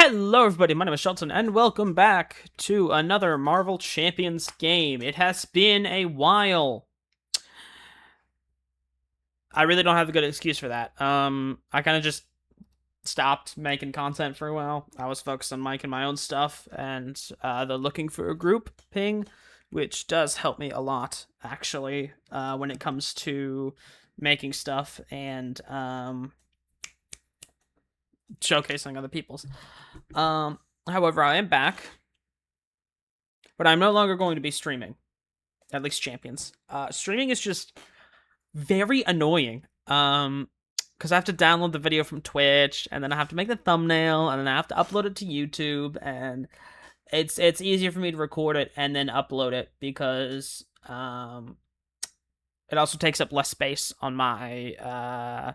Hello everybody, my name is Shelton, and welcome back to another Marvel Champions game. It has been a while. I really don't have a good excuse for that. I kind of just stopped making content for a while. I was focused on making my own stuff and the looking for a group ping, which does help me a lot, actually, when it comes to making stuff and showcasing other people's. However, I am back, but I'm no longer going to be streaming. At least Champions. Streaming is just very annoying. Because I have to download the video from Twitch, and then I have to make the thumbnail, and then I have to upload it to YouTube, and it's easier for me to record it and then upload it because it also takes up less space on my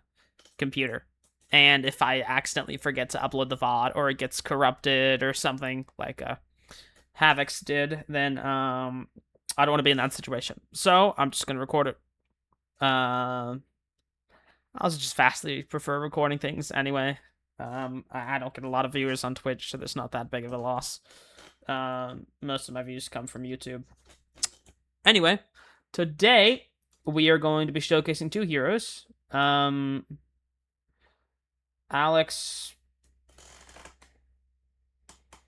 computer. And if I accidentally forget to upload the VOD, or it gets corrupted or something like Havoc's did, then I don't want to be in that situation. So I'm just gonna record it. I also just vastly prefer recording things anyway. I don't get a lot of viewers on Twitch, so there's not that big of a loss. Most of my views come from YouTube. Anyway, today we are going to be showcasing two heroes. Alex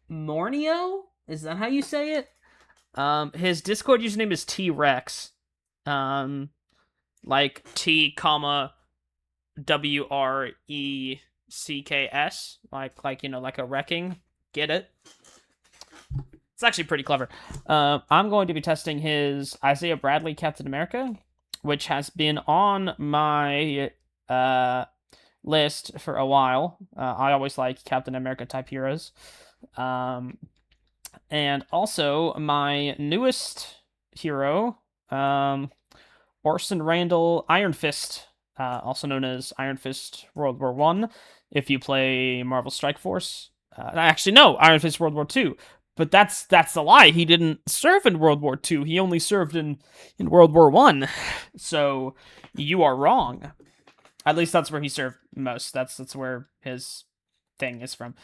Mornio? Is that how you say it? His Discord username is T-Rex. Like T, comma, WRECKS. Like you know, like a wrecking. Get it? It's actually pretty clever. I'm going to be testing his Isaiah Bradley Captain America, which has been on my list for a while. I always like Captain America type heroes. And also my newest hero, Orson Randall Iron Fist, also known as Iron Fist World War I, if you play Marvel Strike Force. Actually, no, Iron Fist World War II. But that's a lie. He didn't serve in World War II. He only served in World War I. So you are wrong. At least that's where he served most. That's where his thing is from.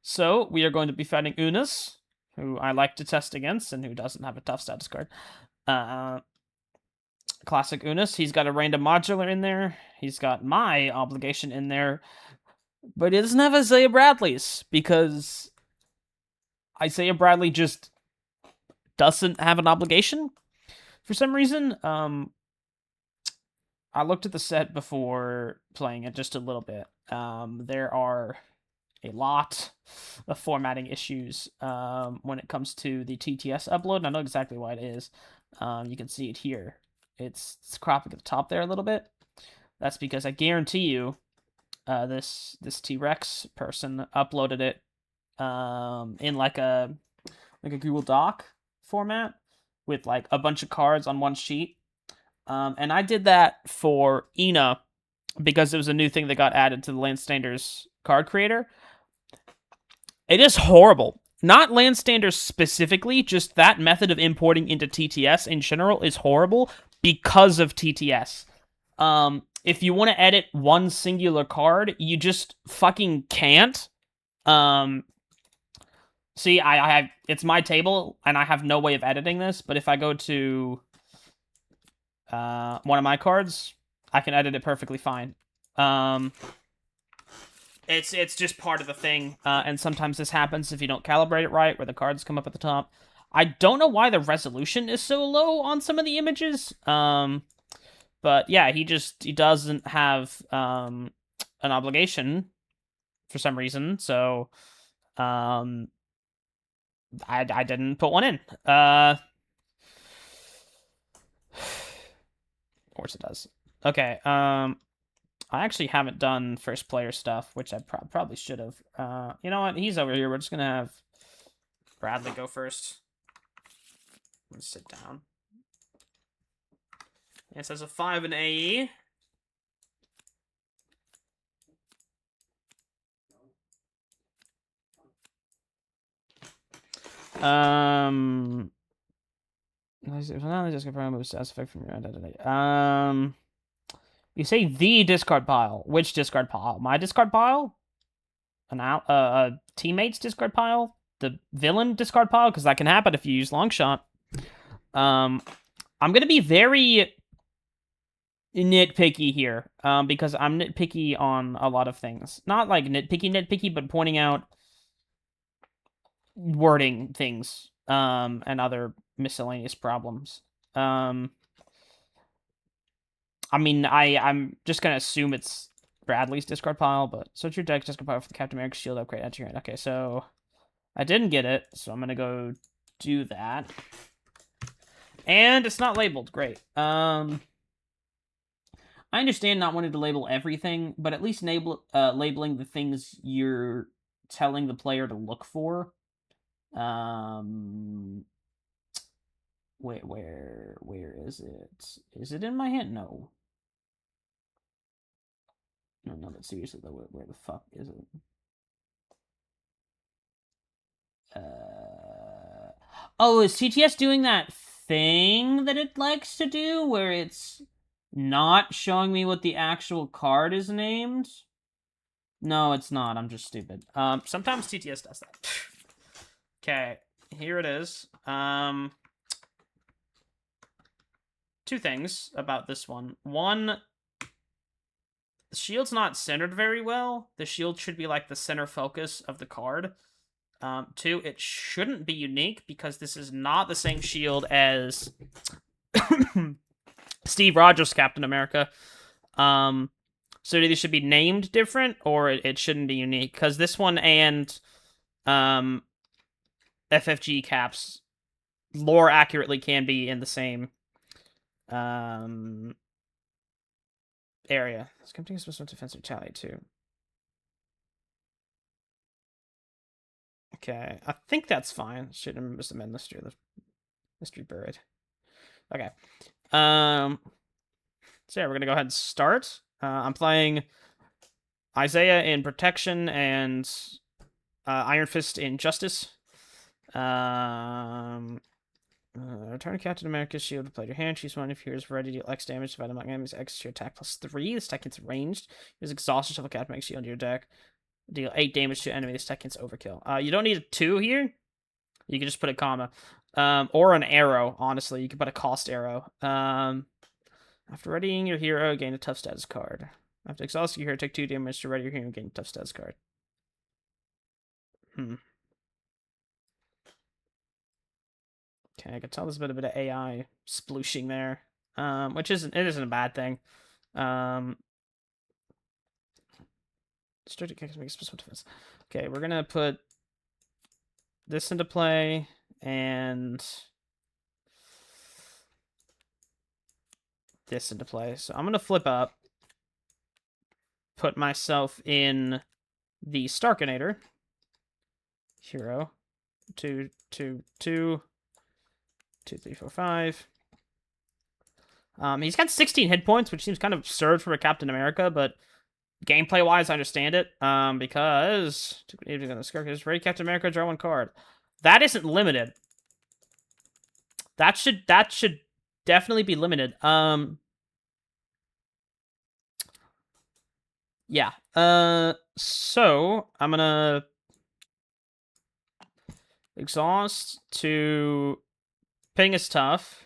So we are going to be fighting Unas, who I like to test against and who doesn't have a tough status card. Classic Unas. He's got a random modular in there. He's got my obligation in there. But he doesn't have Isaiah Bradley's, because Isaiah Bradley just doesn't have an obligation for some reason. I looked at the set before playing it just a little bit. There are a lot of formatting issues when it comes to the TTS upload, and I know exactly why it is. You can see it here. It's cropping at the top there a little bit. That's because I guarantee you this T-Rex person uploaded it in like a Google Doc format with like a bunch of cards on one sheet. And I did that for Ina because it was a new thing that got added to the Landstanders card creator. It is horrible. Not Landstanders specifically, just that method of importing into TTS in general is horrible because of TTS. If you want to edit one singular card, you just fucking can't. See, I have, it's my table, and I have no way of editing this, but if I go to one of my cards, I can edit it perfectly fine. It's just part of the thing, and sometimes this happens if you don't calibrate it right, where the cards come up at the top. I don't know why the resolution is so low on some of the images, but yeah, he doesn't have an obligation for some reason, so I didn't put one in. Of course it does. Okay, I actually haven't done first player stuff, which I probably should have. You know what? He's over here. We're just gonna have Bradley go first. Let's sit down. It says a 5 in AE. Just confirm moves as effect from your identity. You say the discard pile. Which discard pile? My discard pile? a teammate's discard pile, the villain discard pile, because that can happen if you use long shot. I'm gonna be very nitpicky here, because I'm nitpicky on a lot of things. Not like nitpicky, but pointing out wording things, and other miscellaneous problems. I mean, I'm just gonna assume it's Bradley's discard pile, but search your deck discard pile for the Captain America shield upgrade. Enter your hand. Okay, so I didn't get it, so I'm gonna go do that. And it's not labeled. Great. I understand not wanting to label everything, but at least labeling the things you're telling the player to look for. Wait, where is it? Is it in my hand? No. No, but seriously though, where the fuck is it? Oh, is TTS doing that thing that it likes to do, where it's not showing me what the actual card is named? No, it's not. I'm just stupid. Sometimes TTS does that. Okay, here it is. Two things about this one. One, the shield's not centered very well. The shield should be like the center focus of the card. Two, it shouldn't be unique because this is not the same shield as Steve Rogers' Captain America. So it either should be named different or it shouldn't be unique, because this one and FFG caps lore accurately can be in the same area. It's coming to special defense retaliate too. Okay, I think that's fine. Should have missed the mystery buried. Okay. So yeah, we're gonna go ahead and start. I'm playing Isaiah in Protection and Iron Fist in Justice. Return Captain America's shield to play your hand. Choose one if yours ready to deal X damage. Divide among enemies. X to your attack +3. This attack gets ranged. Use exhaustion shuffle Captain America's shield into your deck. Deal 8 damage to enemy. This attack gets overkill. You don't need a 2 here. You can just put a comma. Or an arrow, honestly. You can put a cost arrow. After readying your hero, gain a tough status card. After exhausting your hero, take 2 damage to ready your hero and gain a tough status card. Okay, I can tell there's a bit of AI splooshing there. Which isn't a bad thing. Strategic kicks make special defense. Okay, we're gonna put this into play and this into play. So I'm gonna flip up, put myself in the Starkinator. Hero. 2, 2, 2, 2, 3, 4, 5. He's got 16 hit points, which seems kind of absurd for a Captain America, but gameplay wise, I understand it. Because ready Captain America, draw 1 card. That isn't limited. That should definitely be limited. Yeah. So I'm gonna exhaust to ping is tough.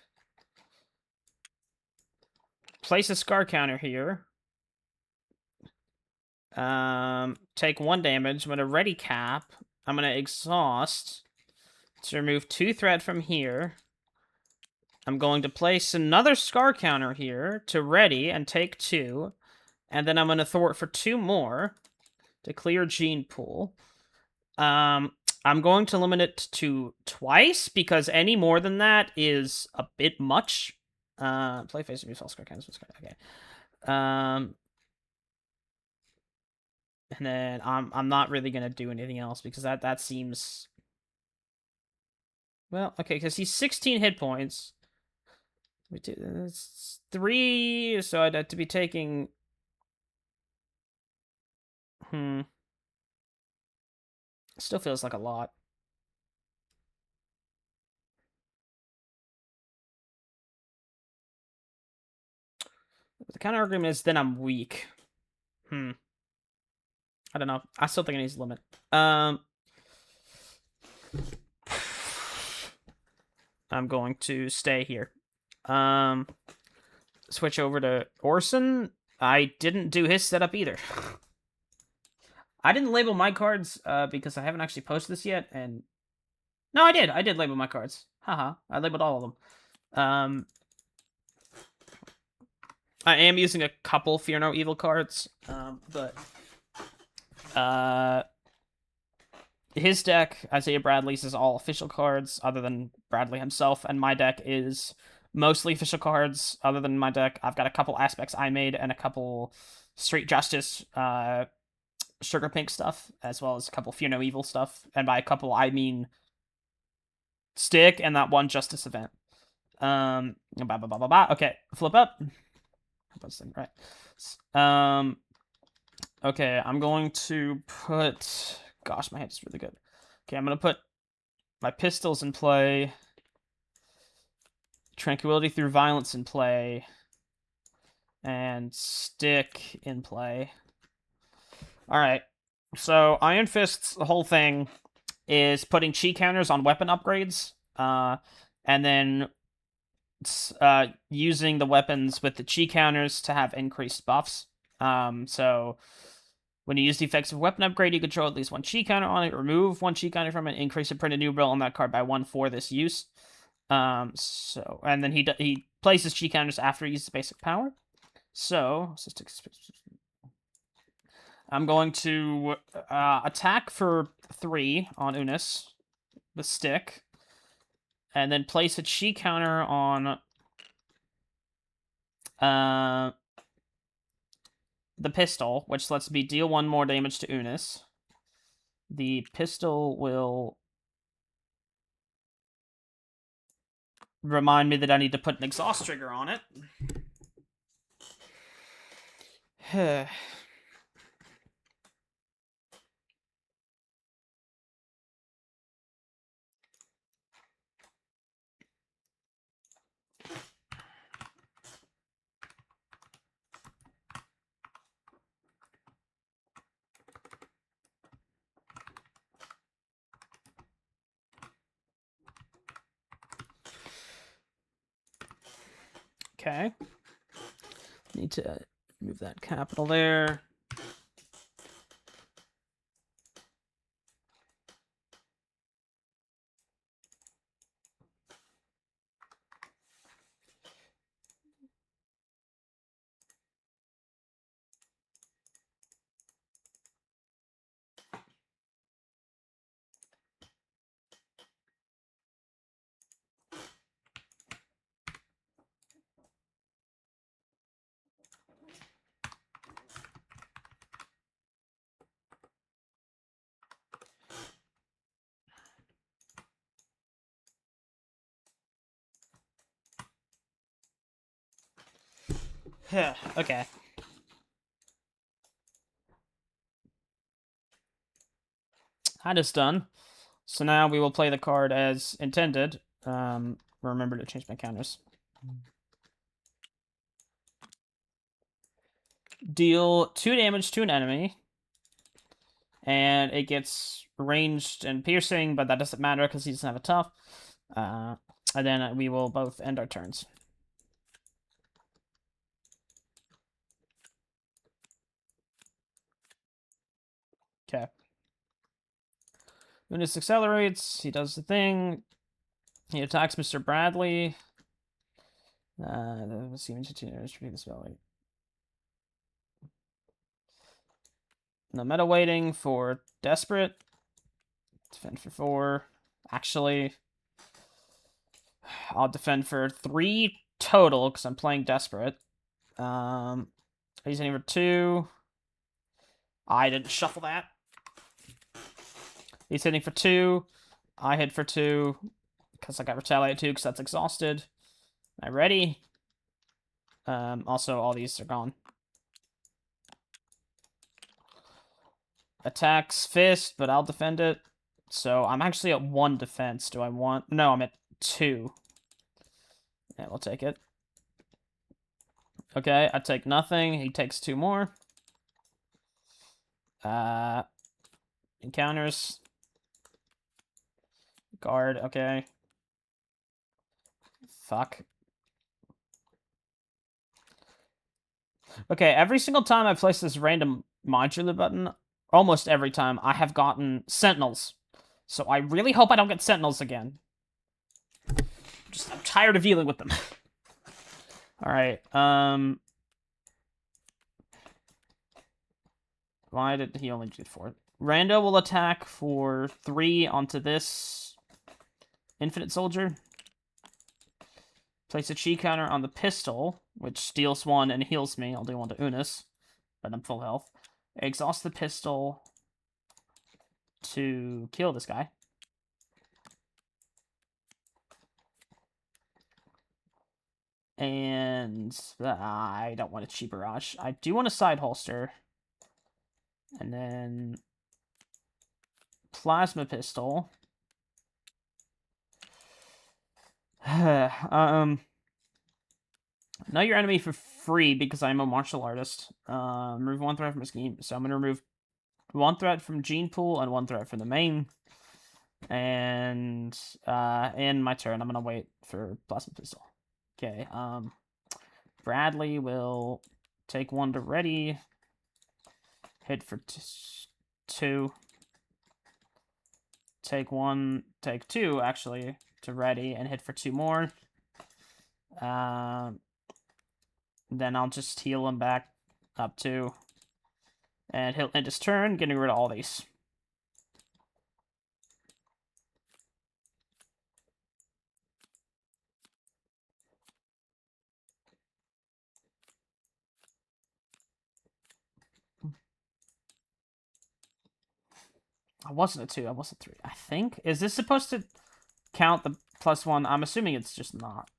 Place a scar counter here. Take 1 damage. I'm gonna ready cap. I'm gonna exhaust to remove 2 threat from here. I'm going to place another scar counter here to ready and take 2. And then I'm gonna thwart for 2 more to clear gene pool. I'm going to limit it to twice because any more than that is a bit much. Play face of false scar counters. Okay. And then I'm not really gonna do anything else because that seems, well, okay, because he's 16 hit points. It's 3, so I'd have to be taking. Still feels like a lot. The counter argument is then I'm weak. I don't know. I still think it needs a limit. I'm going to stay here. Switch over to Orson. I didn't do his setup either. I didn't label my cards because I haven't actually posted this yet, and no, I did. I did label my cards. Haha, I labeled all of them. I am using a couple Fear No Evil cards, but his deck, Isaiah Bradley's, is all official cards other than Bradley himself, and my deck is mostly official cards other than my deck. I've got a couple aspects I made and a couple Street Justice, Sugar Pink stuff, as well as a couple Fear No Evil stuff. And by a couple, I mean Stick and that one Justice event. Okay, flip up. Right. Okay, I'm going to put... Gosh, my hand is really good. Okay, I'm going to put my pistols in play. Tranquility Through Violence in play. And Stick in play. Alright, so Iron Fist's the whole thing is putting chi counters on weapon upgrades, and then using the weapons with the chi counters to have increased buffs. So when you use the effects of weapon upgrade, you control at least one chi counter on it, remove one chi counter from it, increase the printed numeral on that card by 1 for this use. And then he places chi counters after he uses basic power. So I'm going to attack for 3 on Unis, the Stick, and then place a chi counter on the pistol, which lets me deal 1 more damage to Unis. The pistol will remind me that I need to put an exhaust trigger on it. Okay. Need to move that capital there. Okay. That is done. So now we will play the card as intended. Remember to change my counters. Deal 2 damage to an enemy. And it gets ranged and piercing, but that doesn't matter because he doesn't have a tough. And then we will both end our turns. Okay. Unis accelerates. He does the thing. He attacks Mr. Bradley. Let's see. The spell. No meta waiting for Desperate. Defend for 4. Actually, I'll defend for 3 total because I'm playing Desperate. He's hitting for 2. I didn't shuffle that. He's hitting for 2. I hit for 2 because I got retaliated 2 because that's exhausted. Am I ready? Also, all these are gone. Attacks fist, but I'll defend it. So I'm actually at 1 defense. Do I want... No, I'm at 2. Yeah, we'll take it. Okay, I take nothing. He takes 2 more. Encounters. Guard, okay. Fuck. Okay, every single time I place this random modular button, almost every time, I have gotten sentinels. So I really hope I don't get sentinels again. I'm tired of dealing with them. Alright, why did he only do 4? Randall will attack for 3 onto this infinite soldier. Place a chi counter on the pistol, which steals 1 and heals me. I'll do 1 to Unis, but I'm full health. Exhaust the pistol to kill this guy. And I don't want a cheap barrage. I do want a side holster. And then plasma pistol. Know your enemy for free because I'm a martial artist. Remove 1 threat from a scheme. So I'm gonna remove 1 threat from gene pool and 1 threat from the main. And in my turn, I'm gonna wait for plasma pistol. Okay. Bradley will take 1 to ready. Hit for 2. Take 1, take 2 actually to ready and hit for 2 more. Then I'll just heal him back up 2. And he'll end his turn, getting rid of all these. I wasn't a 2, I was a 3. I think. Is this supposed to count the +1? I'm assuming it's just not.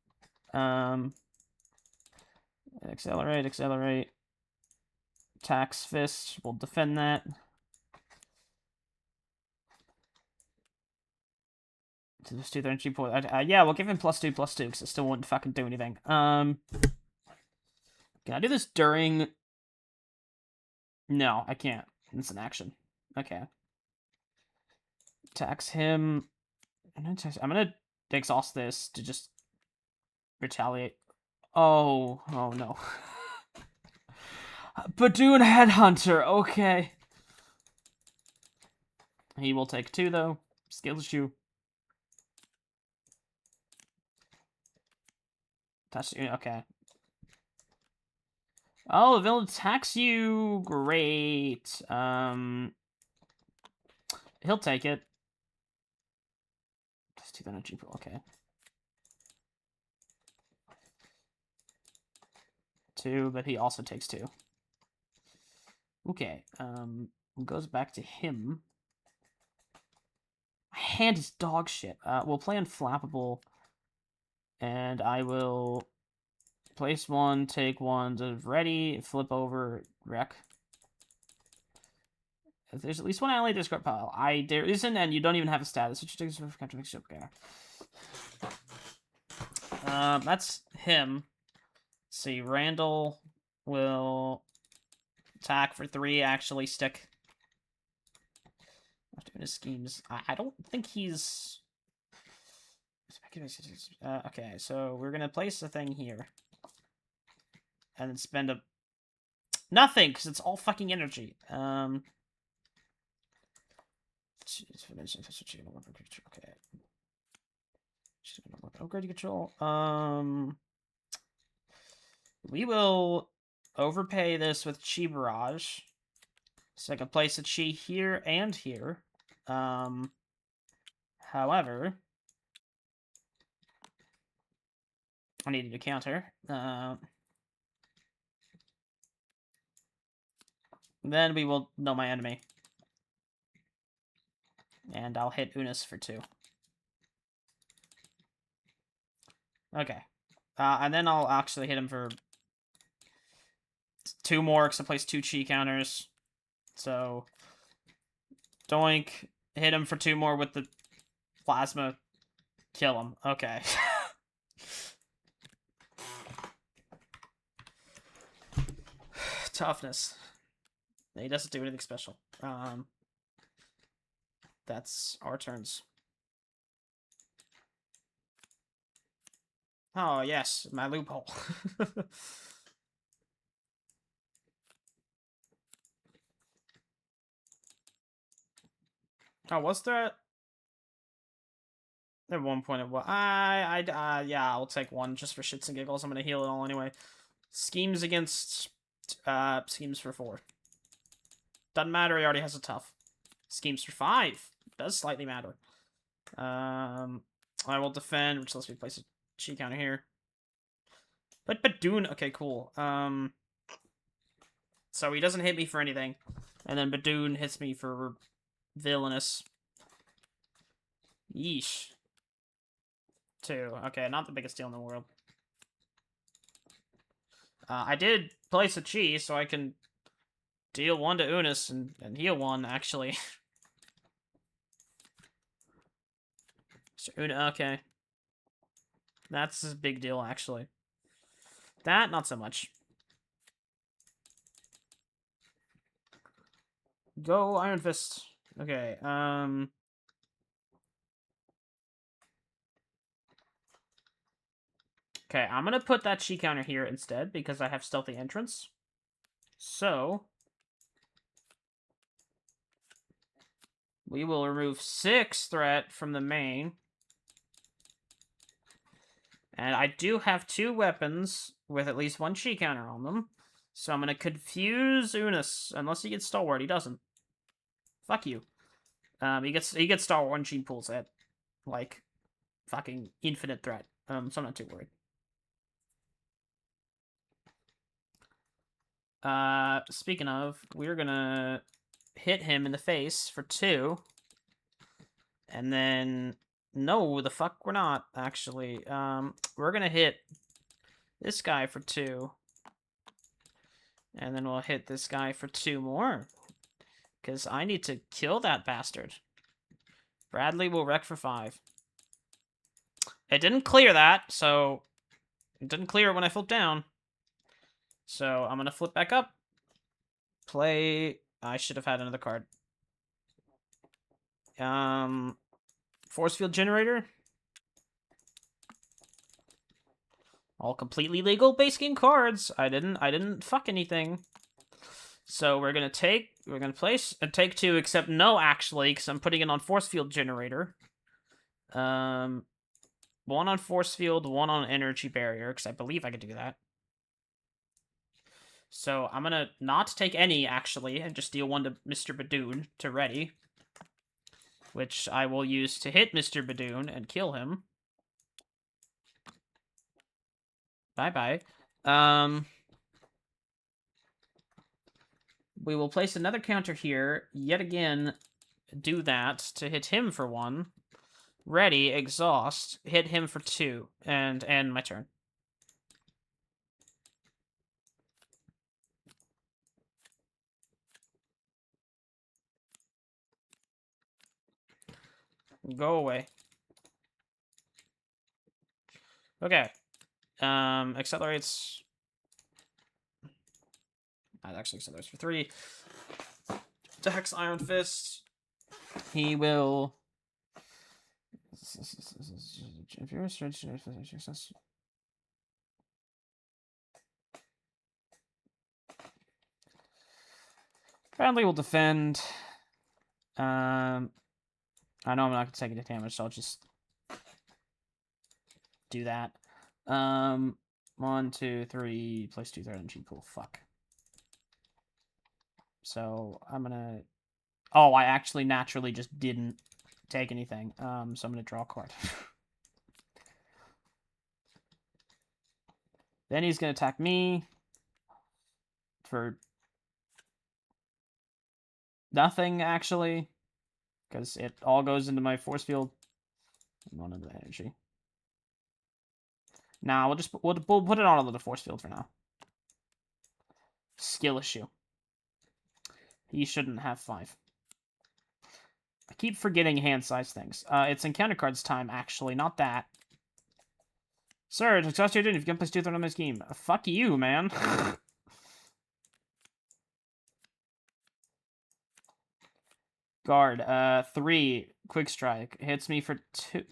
Accelerate, accelerate. Tax fist, we'll defend that. To this 2 energy point. Yeah, we'll give him +2, +2, because it still wouldn't fucking do anything. Can I do this during... No, I can't. It's an action. Okay. Tax him. I'm gonna exhaust this to just retaliate. Oh no. Badoon Headhunter, okay. He will take 2 though. Skill issue. Touch you, okay. Oh, the villain attacks you. Great. He'll take it. Just 2 energy pool, okay. 2, but he also takes 2. Okay, goes back to him. My hand is dog shit. We'll play unflappable, and I will place 1, take 1 to ready, flip over, wreck. If there's at least 1 ally discard pile. There isn't, and you don't even have a status. Which takes for contradiction. Okay. That's him. Let's see, Randall will attack for 3, actually stick. After doing his schemes. I don't think he's... okay, so we're gonna place a thing here. And then spend a... Nothing, because it's all fucking energy. Okay. Upgrade control. We will overpay this with Chi Barrage. So I can place a Chi here and here. However, I needed a counter. Then we will know my enemy. And I'll hit Unis for 2. Okay. And then I'll actually hit him for 2 more, because I placed 2 chi counters. So, doink, hit him for 2 more with the plasma, kill him. Okay. Toughness. He doesn't do anything special. That's our turns. Oh, yes, my loophole. Oh, was there... At one point it was... yeah, I'll take one just for shits and giggles. I'm gonna heal it all anyway. Schemes against... schemes for 4. Doesn't matter, he already has a tough. Schemes for 5. Does slightly matter. I will defend, which lets me place a chi counter here. But Badoon... Okay, cool. So he doesn't hit me for anything. And then Badoon hits me for villainous. Yeesh. 2. Okay, not the biggest deal in the world. I did place a chi, so I can deal 1 to Unis and heal 1, actually. So Una, okay. That's a big deal, actually. That, not so much. Go, Iron Fist. Okay, Okay, I'm gonna put that chi counter here instead, because I have stealthy entrance. So... we will remove 6 threat from the main. And I do have 2 weapons with at least 1 chi counter on them. So I'm going to confuse Unis. Unless he gets Stalwart. He doesn't. Fuck you. He gets Stalwart when chi pulls it. Like, fucking infinite threat. So I'm not too worried. Speaking of, we're going to hit him in the face for 2. And then... no, the fuck we're not, actually. We're gonna hit this guy for 2. And then we'll hit this guy for 2 more. Because I need to kill that bastard. Bradley will wreck for 5. It didn't clear that, so... it didn't clear it when I flipped down. So I'm gonna flip back up. Play... I should have had another card. Force field generator. All completely legal base game cards. I didn't fuck anything. So we're gonna place and take 2, except no, actually, because I'm putting it on force field generator. 1 on force field, 1 on energy barrier, because I believe I could do that. So I'm gonna not take any, actually, and just deal 1 to Mr. Badoon to ready. Which I will use to hit Mr. Badoon and kill him. Bye-bye. We will place another counter here. Yet again, do that to hit him for 1. Ready, exhaust, hit him for 2, and end my turn. Go away. Okay. Accelerates. That actually accelerates for 3. Attacks Iron Fist. He will... if you're a stretch, Bradley will defend. I know I'm not going to take any damage, so I'll just do that. 1, 2, 3, place 2 threat and cheat pool. Fuck. So I'm gonna... oh, I actually naturally just didn't take anything. So I'm gonna draw a card. Then he's gonna attack me for nothing, actually, because it all goes into my force field. And 1 into the energy. Now we'll put it on under the force field for now. Skill issue. He shouldn't have 5. I keep forgetting hand size things. It's encounter cards time, actually, not that. Sir, it's exhaust your turn if you can place 2 threat on my scheme. Fuck you, man. Guard. 3. Quick strike. Hits me for 2.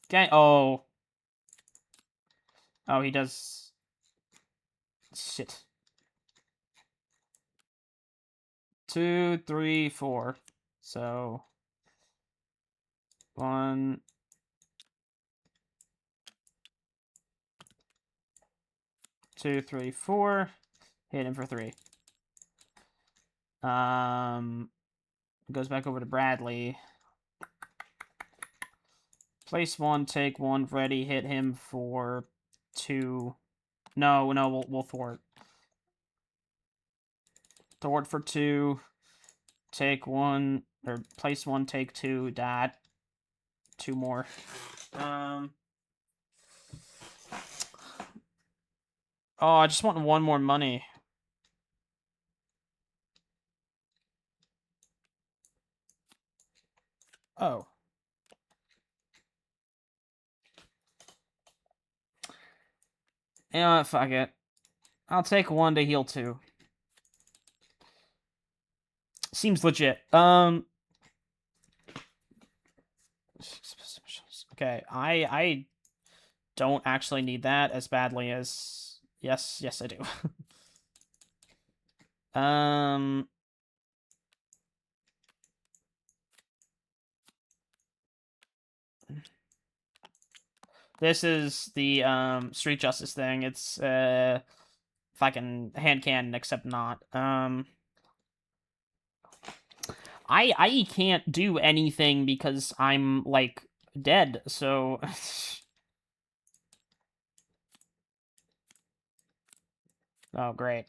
Okay. Oh. Oh, he does. Shit. 2, 3, 4. So 1. 2, 3, 4. Hit him for 3. Goes back over to Bradley. Place 1, take 1, ready, hit him for 2. No, we'll thwart. Thwart for 2. Take 1, or place 1, take 2, that. 2 more. Oh, I just want 1 more money. Oh. You know what, fuck it. I'll take 1 to heal 2. Seems legit. Okay, I don't actually need that as badly as... Yes, I do. This is the, street justice thing. It's, fucking hand cannon, except not. I can't do anything because I'm, like, dead, so... Oh, great.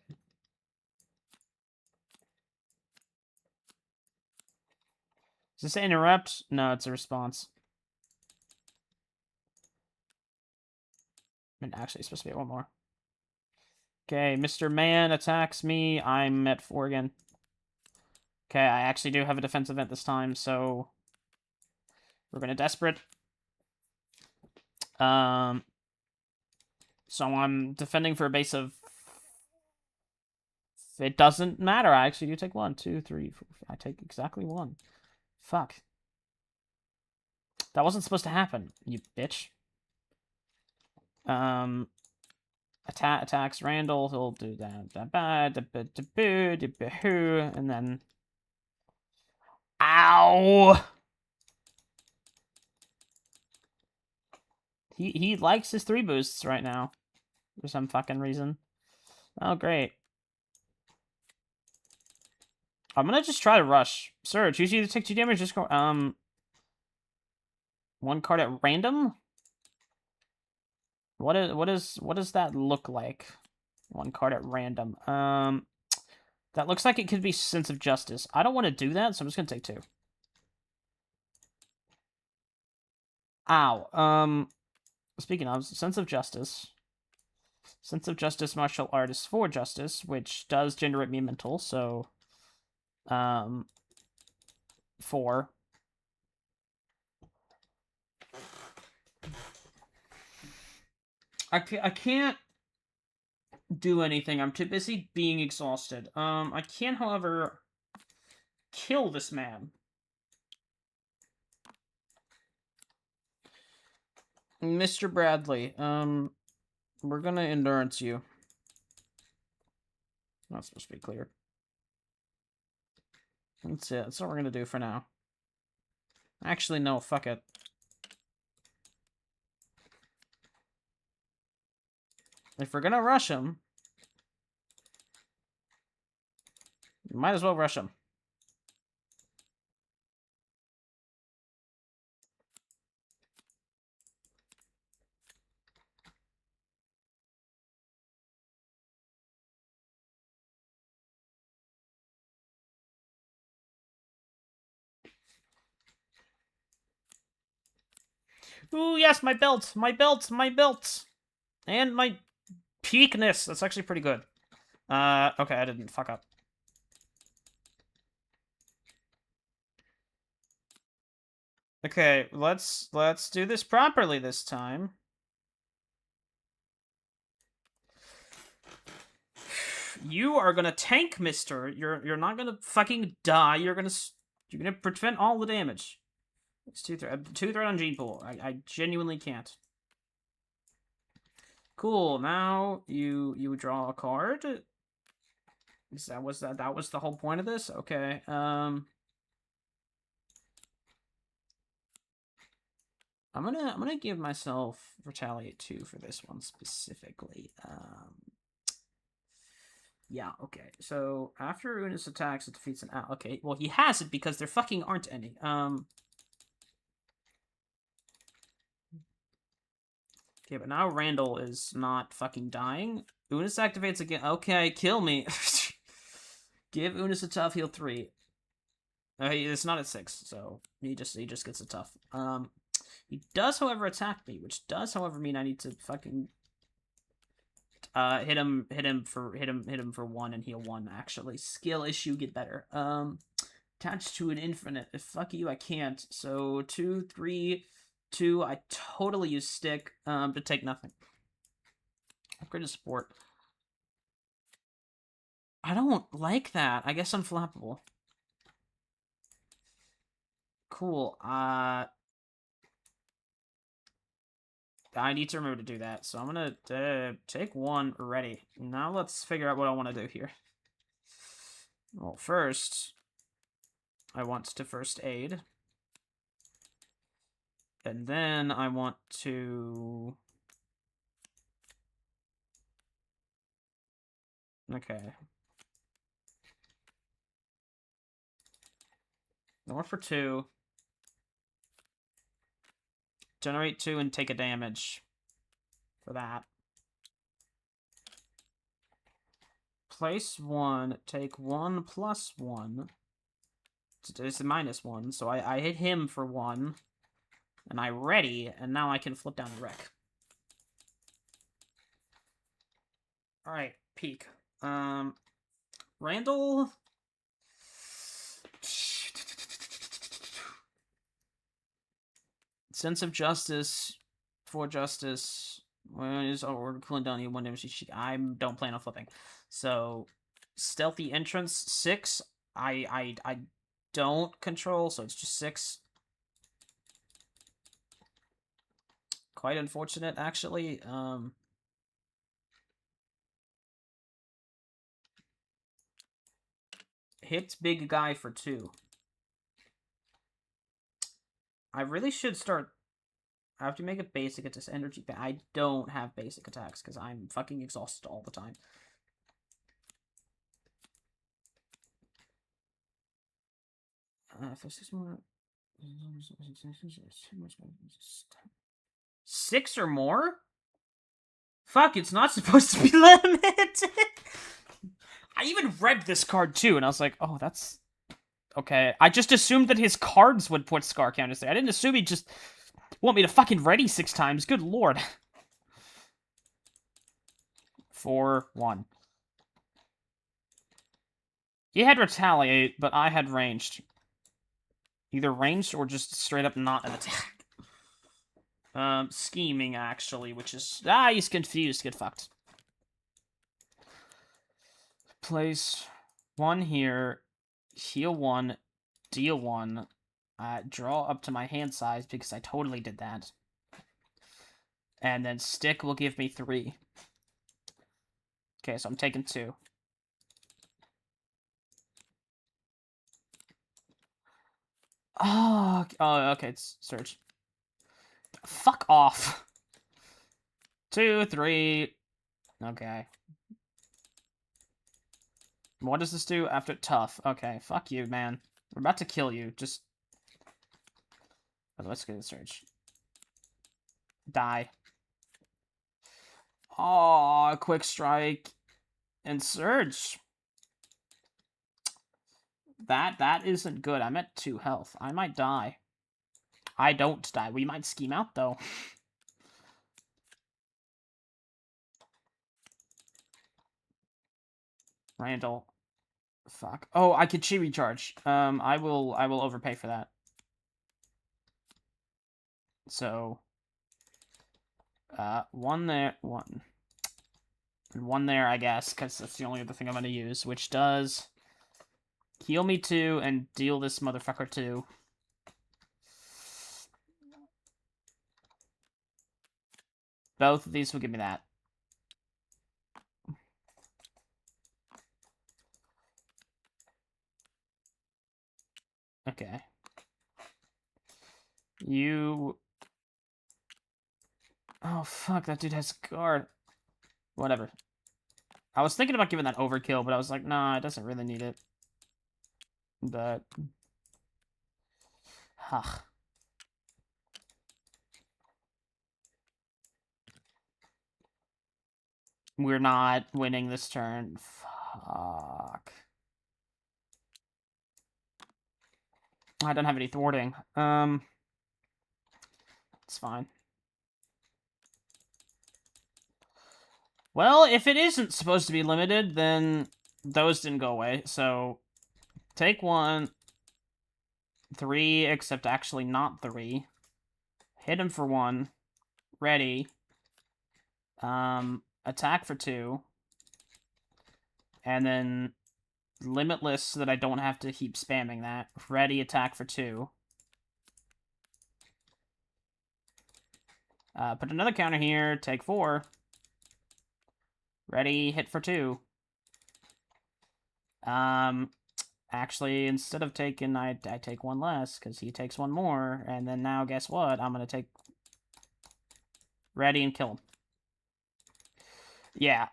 Is this an interrupt? No, it's a response. I mean, actually, it's supposed to be 1 more. Okay, Mr. Man attacks me. I'm at 4 again. Okay, I actually do have a defense event this time, so... We're gonna desperate. So I'm defending for a base of... It doesn't matter. I actually do take 1, 2, 3, 4. I take exactly 1. Fuck. That wasn't supposed to happen, you bitch. Attacks Randall. He'll do that. And then... Ow! He likes his 3 boosts right now. For some fucking reason. Oh, great. I'm gonna just try to rush. Sir, choose either take 2 damage, just go, 1 card at random? What does that look like? 1 card at random. That looks like it could be Sense of Justice. I don't want to do that, so I'm just gonna take 2. Ow. Speaking of, Sense of Justice. Sense of Justice martial art is 4 justice, which does generate me mental, so... 4. I can't do anything. I'm too busy being exhausted. I can, however, kill this man. Mr. Bradley, we're gonna endurance you. Not supposed to be clear. That's it. That's what we're gonna do for now. Actually, no, fuck it. If we're gonna rush him, might as well rush him. Ooh, yes, my belt! My belt! My belt! And my peakness! That's actually pretty good. Okay, I didn't fuck up. Okay, let's do this properly this time. You are gonna tank, mister. You're not gonna fucking die. You're gonna prevent all the damage. It's 2-threat on Gene Pool. I genuinely can't. Cool. Now you draw a card. That was the whole point of this? Okay. I'm gonna give myself Retaliate 2 for this one specifically. Yeah, okay. So after Unis attacks, it defeats an ally. Okay, well he has it because there fucking aren't any. Okay, but now Randall is not fucking dying. Unis activates again. Okay, kill me. Give Unis a tough heal 3. It's not at 6, so he just gets a tough. He does, however, attack me, which does, however, mean I need to fucking hit him for 1 and heal 1. Actually, skill issue, get better. Attached to an infinite. Fuck you, I can't. So 2, 3, 2. I totally use stick to take nothing. Upgrade to support. I don't like that. I guess unflappable. Cool. I need to remember to do that, so I'm gonna take 1 ready. Now let's figure out what I want to do here. Well, first, I want to first aid. And then I want to... Okay. North for 2. Generate 2 and take a damage for that. Place 1, take 1 plus 1. It's a -1, so I hit him for 1. And I ready, and now I can flip down the wreck. Alright, peak. Randall... Sense of justice, for justice. We're cooling down here 1 damage. I don't plan on flipping. So, stealthy entrance 6. I don't control, so it's just 6. Quite unfortunate, actually. Hits big guy for 2. I really should start... I have to make a basic at this energy. I don't have basic attacks because I'm fucking exhausted all the time. For 6 more... 6 or more? Fuck, it's not supposed to be limited. I even read this card too, and I was like, oh, that's... Okay, I just assumed that his cards would put scar counters there. I didn't assume he'd just want me to fucking ready 6 times. Good lord. 4, 1. He had retaliate, but I had ranged. Either ranged or just straight up not an attack. Scheming, actually, which is... he's confused. Get fucked. Place 1 here. Heal 1. Deal 1. Draw up to my hand size, because I totally did that. And then stick will give me 3. Okay, so I'm taking 2. Oh, okay, it's search. Fuck off. 2, 3. Okay. What does this do after tough? Okay, fuck you, man. We're about to kill you. Just... Let's get the search. Die. Oh, quick strike. And surge. That isn't good. I'm at 2 health. I might die. I don't die. We might scheme out, though. Randall. Fuck. Oh, I could chi recharge. I will overpay for that. So 1 there, 1. And one there, I guess, because that's the only other thing I'm going to use, which does heal me 2 and deal this motherfucker 2. Both of these will give me that. Okay. You... Oh, fuck, that dude has guard. Whatever. I was thinking about giving that overkill, but I was like, nah, it doesn't really need it. But... Huh. We're not winning this turn. Fuck. I don't have any thwarting. It's fine. Well, if it isn't supposed to be limited, then those didn't go away. So, take 1. 3, except actually not 3. Hit him for 1. Ready. Attack for 2. And then limitless so that I don't have to keep spamming that. Ready, attack for 2. Put another counter here. Take 4. Ready, hit for 2. Actually, instead of taking, I take 1 less, because he takes 1 more. And then now, guess what? I'm going to take... Ready and kill him. Yeah,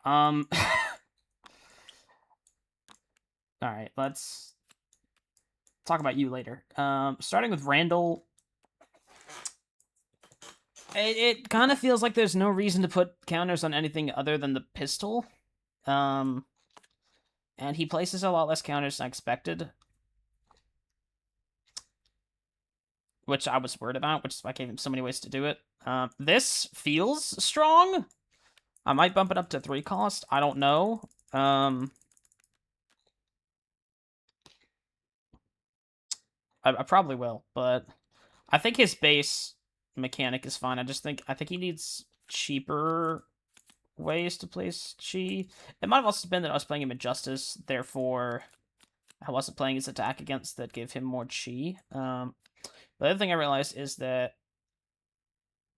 Alright, let's talk about you later. Starting with Randall... It kind of feels like there's no reason to put counters on anything other than the pistol. And he places a lot less counters than I expected. Which I was worried about, which is why I gave him so many ways to do it. This feels strong. I might bump it up to 3 cost. I don't know. I probably will, but I think his base mechanic is fine. I think he needs cheaper ways to place chi. It might have also been that I was playing him in Justice, therefore I wasn't playing his attack against that give him more chi. The other thing I realized is that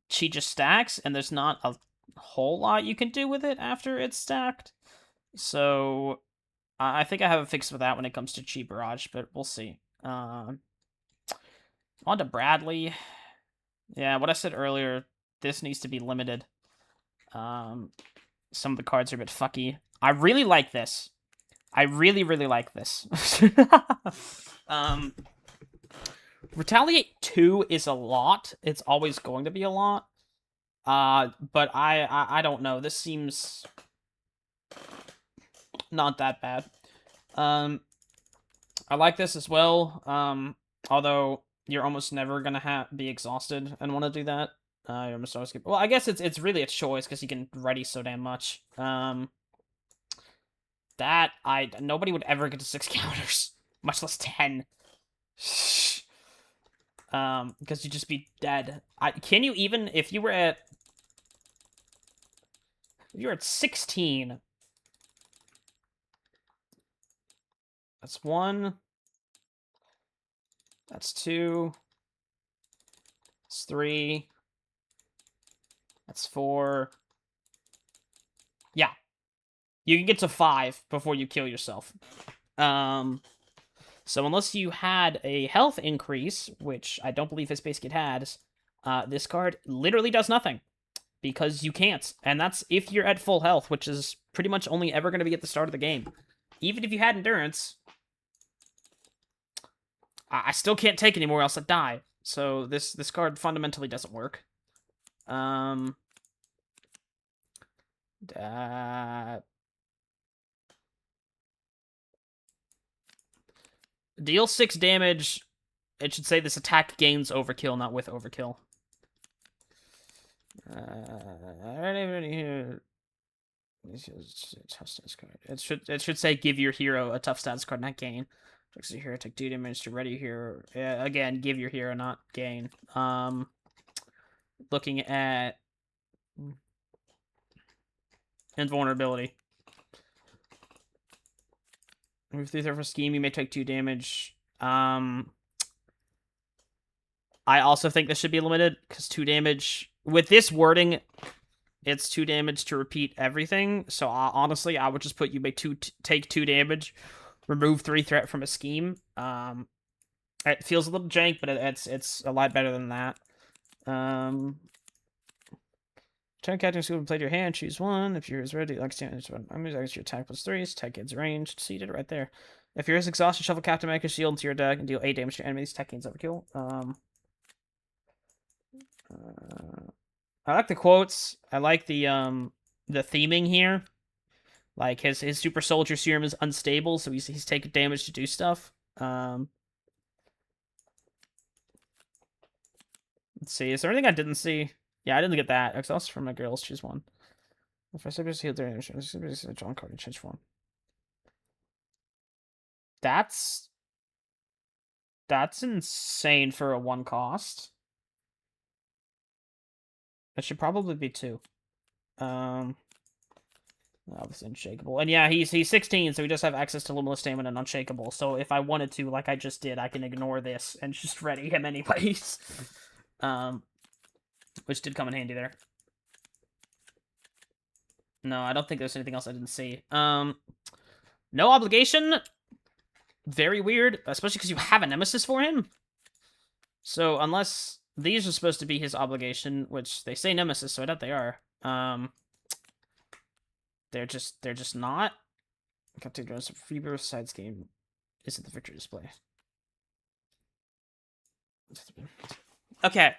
chi just stacks, and there's not a whole lot you can do with it after it's stacked. So I think I have a fix for that when it comes to chi barrage, but we'll see. On to Bradley. Yeah, what I said earlier, this needs to be limited. Some of the cards are a bit fucky. I really like this. I really, really like this. Retaliate 2 is a lot. It's always going to be a lot. But I don't know. This seems not that bad. I like this as well. Although you're almost never gonna be exhausted and want to do that. You're almost always well, I guess it's really a choice because you can ready so damn much. That nobody would ever get to 6 counters, much less 10. Because you'd just be dead. Can you even if you were at 16? That's 1. That's 2. That's 3. That's 4. Yeah. You can get to 5 before you kill yourself. So unless you had a health increase, which I don't believe his base kit has, this card literally does nothing. Because you can't. And that's if you're at full health, which is pretty much only ever going to be at the start of the game. Even if you had endurance, I still can't take anymore, else I'd die. So this card fundamentally doesn't work. Deal 6 damage. It should say this attack gains overkill, not with overkill. It should say give your hero a tough status card, not gain. Tricks your hero, take 2 damage to ready your hero. Again, give your hero, not gain. Looking at Invulnerability. Move 3 for scheme, you may take 2 damage. I also think this should be limited, because 2 damage... With this wording, it's 2 damage to repeat everything, so honestly, I would just put you may take 2 damage, remove 3 threat from a scheme. It feels a little jank, but it's a lot better than that. Turn captain school and play your hand, choose one. If yours ready, like standard one. I'm gonna your attack +3, tech gains ranged. See, you did it right there. If yours exhausted, shuffle Captain America's shield into your deck and deal 8 damage to your enemies. Tech gains overkill. I like the quotes. I like the theming here. Like his super soldier serum is unstable, so he's taking damage to do stuff. Let's see. Is there anything I didn't see? Yeah, I didn't get that. Exhaust from my girls. Choose one. If I subject healed during a John card and change form. That's insane for a 1 cost. It should probably be 2. Obviously unshakable. And yeah, he's 16, so he does have access to limitless stamina and unshakable. So if I wanted to, like I just did, I can ignore this and just ready him anyways. Which did come in handy there. No, I don't think there's anything else I didn't see. No obligation. Very weird, especially because you have a nemesis for him. So unless these are supposed to be his obligation, which they say nemesis, so I doubt they are. They're just not. Captain Jones Freebirth side scheme is at the victory display. Okay.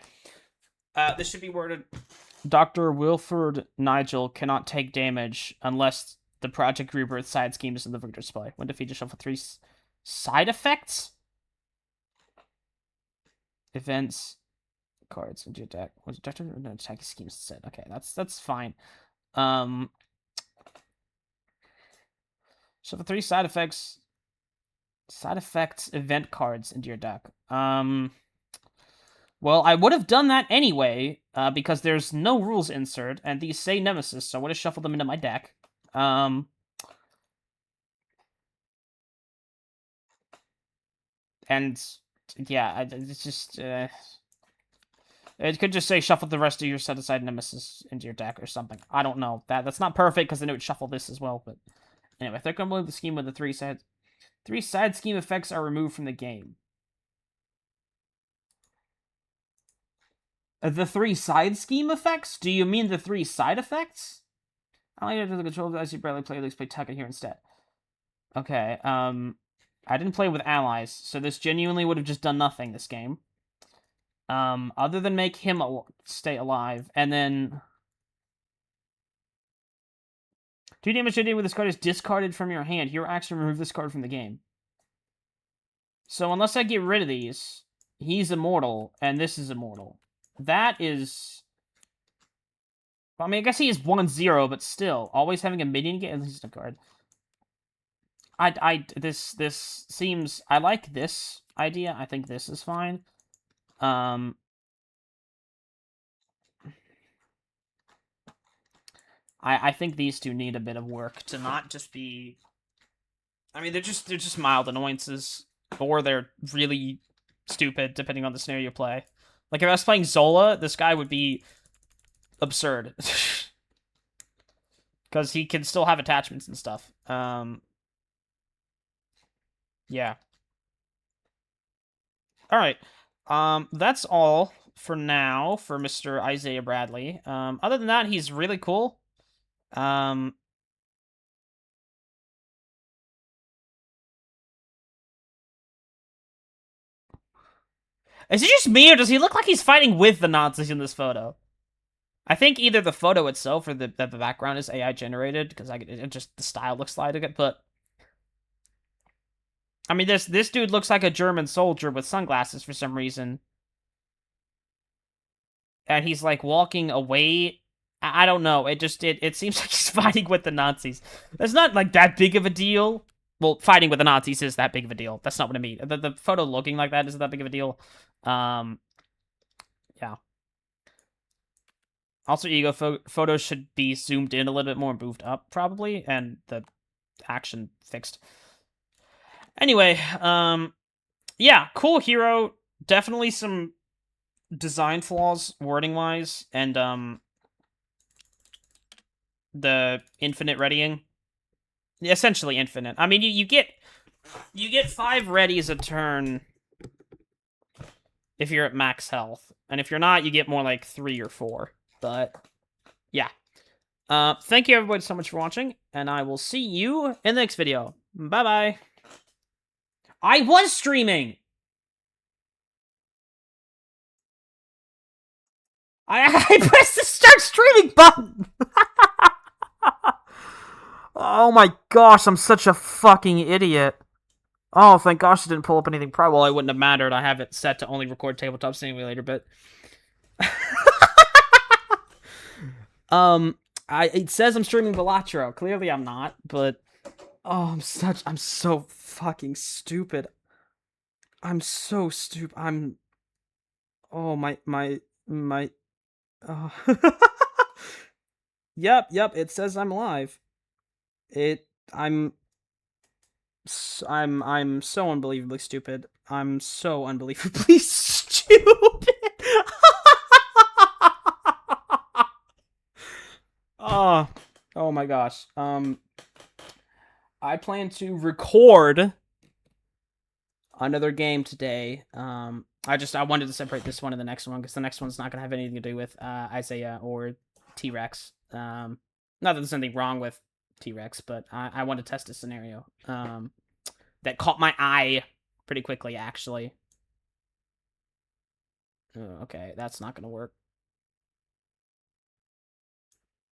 This should be worded. Dr. Wilford Nigel cannot take damage unless the Project Rebirth side scheme is in the victory display. When defeated, shuffle 3 side effects. Events. Cards into your deck. What's Dr. No, attack schemes set. Okay, that's fine. Shuffle 3 side effects. Side effects event cards into your deck. Well, I would have done that anyway, because there's no rules insert, and these say Nemesis, so I would have shuffled them into my deck. And, yeah, it's just, it could just say shuffle the rest of your set-aside Nemesis into your deck or something. I don't know. That's not perfect, because then it would shuffle this as well, but... Anyway, they're going to move the scheme with the 3 side scheme effects are removed from the game. The 3 side scheme effects? Do you mean the 3 side effects? I like to the control as you barely play, at least play Tucket here instead. Okay, I didn't play with allies, so this genuinely would have just done nothing this game. Other than make him stay alive, and then... 2 damage you did with this card is discarded from your hand. Your action remove this card from the game. So unless I get rid of these, he's immortal, and this is immortal. That is... I mean, I guess he is 1-0, but still. Always having a minion get at least a card. This seems... I like this idea. I think this is fine. I think these two need a bit of work to not just be... I mean, they're just mild annoyances. Or they're really stupid, depending on the scenario you play. Like, if I was playing Zola, this guy would be absurd. Because he can still have attachments and stuff. Yeah. Alright. That's all for now for Mr. Isaiah Bradley. Other than that, he's really cool. Is it just me, or does he look like he's fighting with the Nazis in this photo? I think either the photo itself or the background is AI generated, because it just the style looks like it, but... I mean, this dude looks like a German soldier with sunglasses for some reason. And he's, like, walking away. I don't know. It seems like he's fighting with the Nazis. That's not, like, that big of a deal. Well, fighting with the Nazis is that big of a deal. That's not what I mean. The photo looking like that isn't that big of a deal. Yeah. Also, ego photos should be zoomed in a little bit more and moved up, probably, and the action fixed. Anyway, yeah, cool hero. Definitely some design flaws, wording wise, and the infinite readying. Essentially infinite. I mean, you get 5 readies a turn if you're at max health, and if you're not, you get more like 3 or 4. But yeah. Thank you everybody so much for watching, and I will see you in the next video. Bye bye. I was streaming. I pressed the start streaming button. Oh my gosh, I'm such a fucking idiot. Oh, thank gosh it didn't pull up anything pro. Well, it wouldn't have mattered. I have it set to only record tabletop simulator, but it says I'm streaming Velatro. Clearly I'm not, but oh, I'm so fucking stupid. I'm so stupid. Oh my oh. Yep, it says I'm live. I'm so unbelievably stupid. I'm so unbelievably stupid. Oh my gosh. I plan to record another game today. I wanted to separate this one and the next one because the next one's not gonna have anything to do with Isaiah or T-Rex. Not that there's anything wrong with T-Rex, but I want to test a scenario that caught my eye pretty quickly, actually. Oh, okay, that's not gonna work.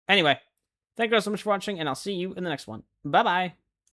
Anyway, thank you guys so much for watching, and I'll see you in the next one. Bye-bye.